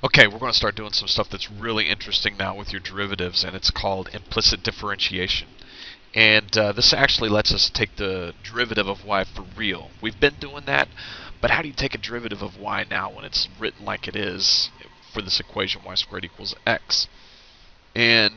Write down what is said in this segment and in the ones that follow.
Okay, we're going to start doing some stuff that's really interesting now with your derivatives, and it's called implicit differentiation. And this actually lets us take the derivative of y for real. We've been doing that, but how do you take a derivative of y now when it's written like it is for this equation y squared equals x? And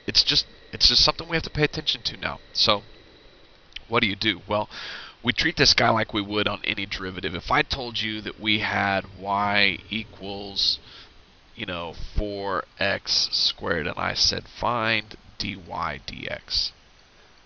it's just something we have to pay attention to now. So what do you do? Well, we treat this guy like we would on any derivative. If I told you that we had y equals 4x squared, and I said find dy dx,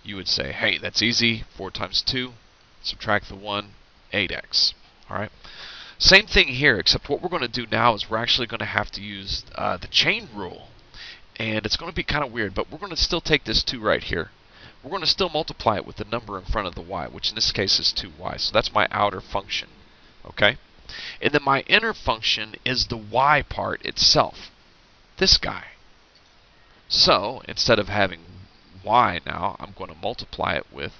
you would say, hey, that's easy. 4 times 2, subtract the 1, 8x. All right. Same thing here, except what we're going to do now is we're actually going to have to use the chain rule. And it's going to be kind of weird, but we're going to still take this 2 right here. We're going to still multiply it with the number in front of the y, which in this case is 2y. So that's my outer function. Okay? And then my inner function is the y part itself, this guy. So instead of having y now, I'm going to multiply it with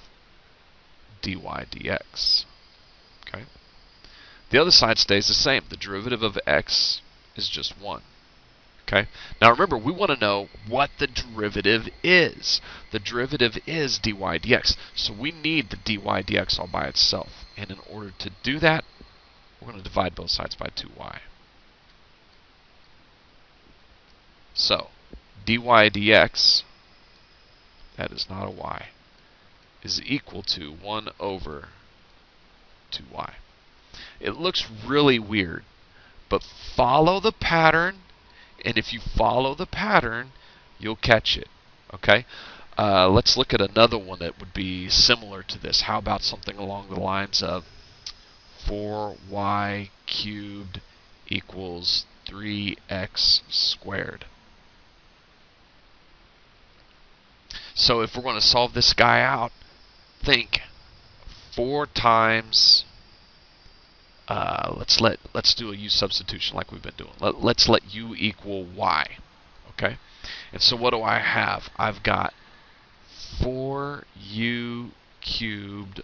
dy dx. Okay? The other side stays the same. The derivative of x is just 1. Okay? Now remember, we want to know what the derivative is. The derivative is dy dx. So we need the dy dx all by itself. And in order to do that, we're going to divide both sides by 2y. So, dy dx, that is not a y, is equal to 1 over 2y. It looks really weird, but follow the pattern, and if you follow the pattern, you'll catch it. Okay? Let's look at another one that would be similar to this. How about something along the lines of 4y cubed equals 3x squared. So if we're going to solve this guy out, think 4 times, let's do a u substitution like we've been doing. Let's let u equal y. Okay? And so what do I have? I've got 4u cubed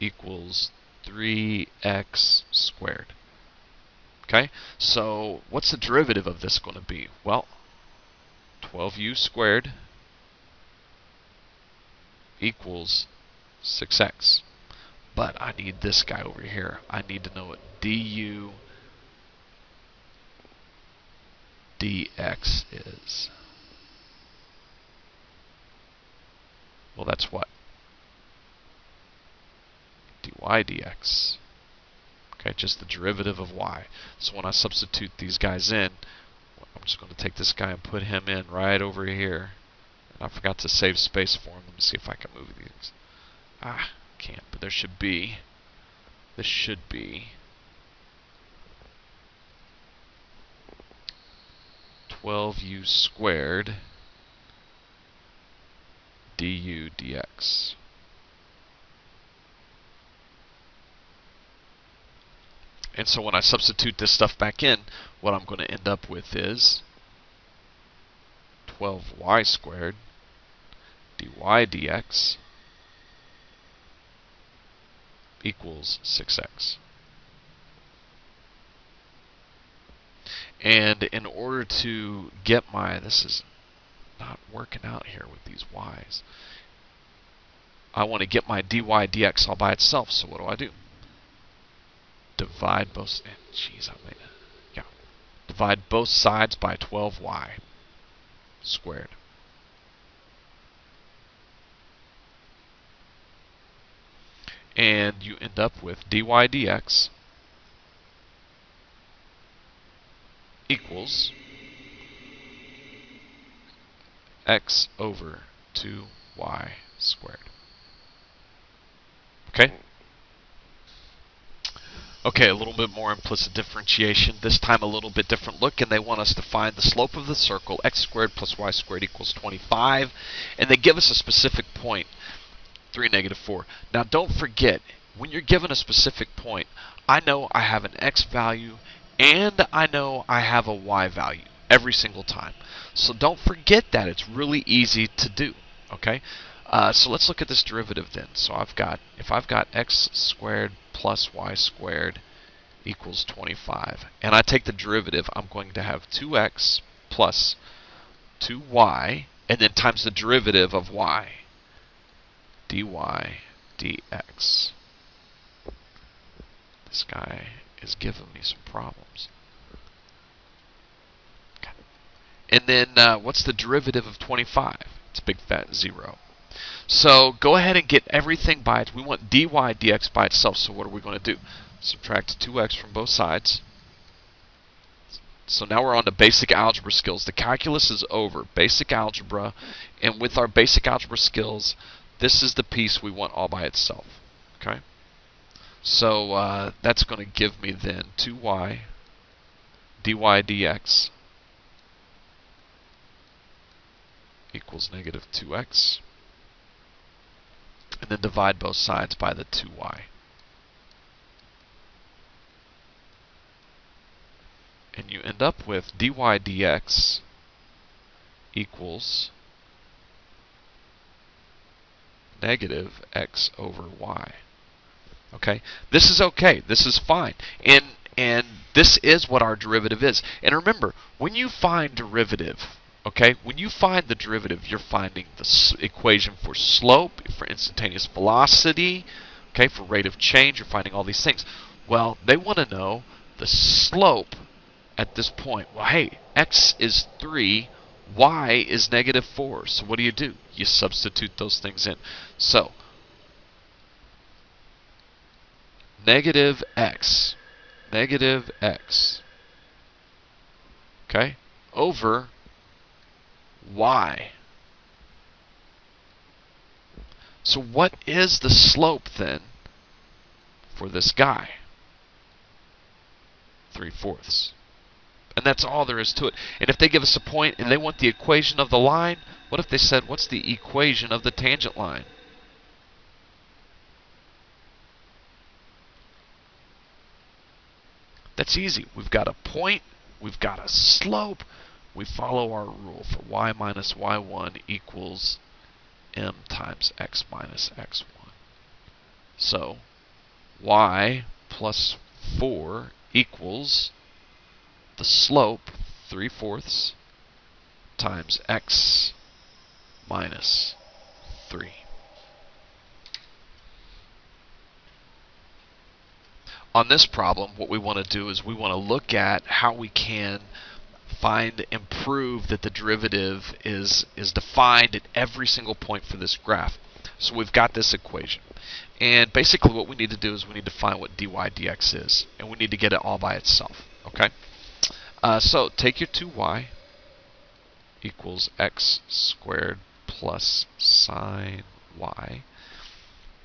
equals 3x squared. Okay? So what's the derivative of this going to be? Well, 12u squared equals 6x. But I need this guy over here. I need to know what du dx is. Well, that's what? Dy dx. Okay, just the derivative of y. So when I substitute these guys in, I'm just going to take this guy and put him in right over here. And I forgot to save space for him. Let me see if I can move these. Can't, but this should be 12u squared du dx. And so when I substitute this stuff back in, what I'm going to end up with is 12y squared dy dx equals 6x. And in order to get this is not working out here with these y's. I want to get my dy dx all by itself, so what do? Divide both, divide both sides by 12y squared. And you end up with dy dx equals x over 2y squared. Okay? Okay, a little bit more implicit differentiation. This time a little bit different look, and they want us to find the slope of the circle, x squared plus y squared equals 25. And they give us a specific point, 3, negative 4. Now don't forget, when you're given a specific point, I know I have an x value and I know I have a y value every single time. So don't forget that. It's really easy to do. Okay? So let's look at this derivative then. So if I've got x squared plus y squared equals 25. And I take the derivative, I'm going to have 2x plus 2y, and then times the derivative of y, dy dx. This guy is giving me some problems. Okay. And then what's the derivative of 25? It's a big fat 0. So go ahead and get everything by it. We want dy dx by itself, so what are we going to do? Subtract 2x from both sides. So now we're on to basic algebra skills. The calculus is over. Basic algebra. And with our basic algebra skills, this is the piece we want all by itself. Okay? So that's going to give me then 2y dy dx equals negative 2x. And then divide both sides by the 2y. And you end up with dy dx equals negative x over y. Okay? This is okay. This is fine. And this is what our derivative is. And remember, when you find derivative, okay, when you find the derivative, you're finding the equation for slope, for instantaneous velocity, okay, for rate of change, you're finding all these things. Well, they want to know the slope at this point. Well, hey, x is 3, y is negative 4. So what do? You substitute those things in. So, negative x, okay, over y. So what is the slope then for this guy? 3/4. And that's all there is to it. And if they give us a point and they want the equation of the line, what if they said, what's the equation of the tangent line? That's easy. We've got a point, we've got a slope, we follow our rule for y minus y1 equals m times x minus x1. So, y plus 4 equals the slope, 3/4, times x minus 3. On this problem, what we want to do is we want to look at how we can and prove that the derivative is defined at every single point for this graph. So we've got this equation. And basically what we need to do is we need to find what dy dx is. And we need to get it all by itself. Okay? So take your 2y equals x squared plus sine y.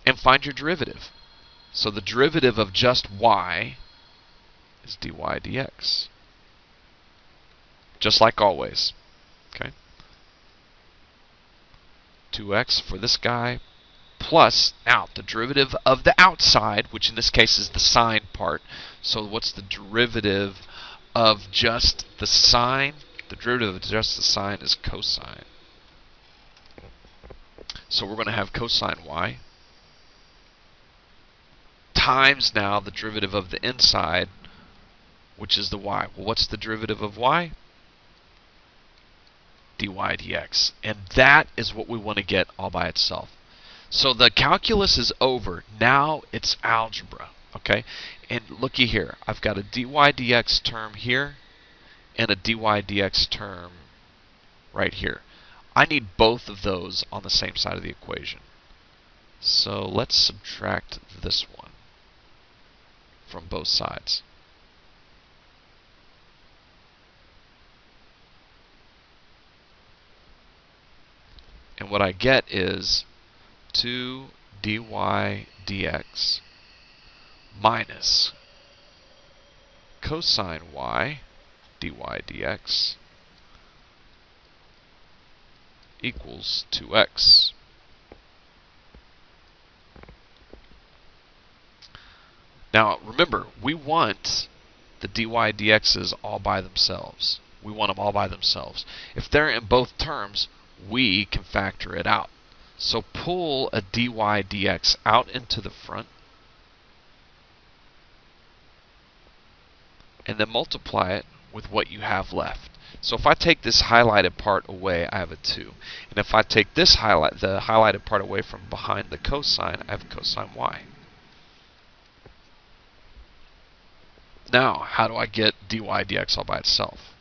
And find your derivative. So the derivative of just y is dy dx. Just like always. Okay? 2x for this guy plus, now, the derivative of the outside, which in this case is the sine part. So what's the derivative of just the sine? The derivative of just the sine is cosine. So we're going to have cosine y times now the derivative of the inside, which is the y. Well, what's the derivative of y? Dy dx. And that is what we want to get all by itself. So the calculus is over. Now it's algebra. Okay? And looky here. I've got a dy dx term here and a dy dx term right here. I need both of those on the same side of the equation. So let's subtract this one from both sides. And what I get is 2 dy dx minus cosine y dy dx equals 2x. Now remember, we want the dy dx's all by themselves. We want them all by themselves. If they're in both terms, we can factor it out. So pull a dy dx out into the front. and then multiply it with what you have left. So if I take this highlighted part away, I have a 2. And if I take the highlighted part away from behind the cosine, I have cosine y. Now, how do I get dy dx all by itself?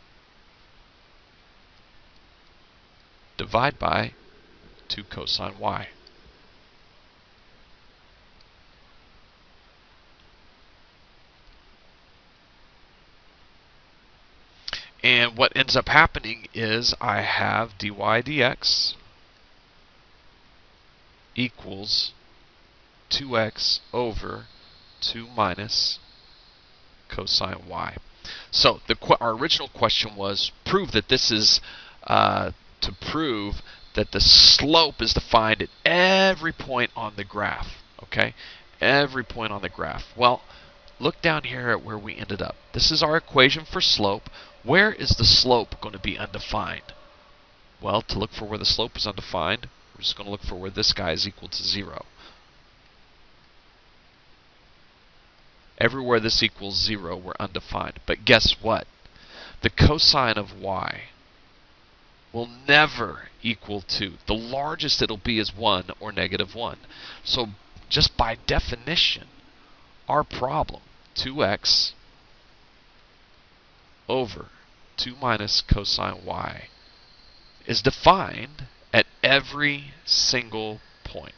Divide by 2 cosine y. And what ends up happening is I have dy dx equals 2x over 2 minus cosine y. So our original question was prove that this is to prove that the slope is defined at every point on the graph. Okay, every point on the graph. Well, look down here at where we ended up. This is our equation for slope. Where is the slope going to be undefined? Well, to look for where the slope is undefined, we're just going to look for where this guy is equal to 0. Everywhere this equals 0, we're undefined. But guess what? The cosine of y will never equal 2. The largest it'll be is 1 or negative 1. So just by definition, our problem, 2x over 2 minus cosine y, is defined at every single point.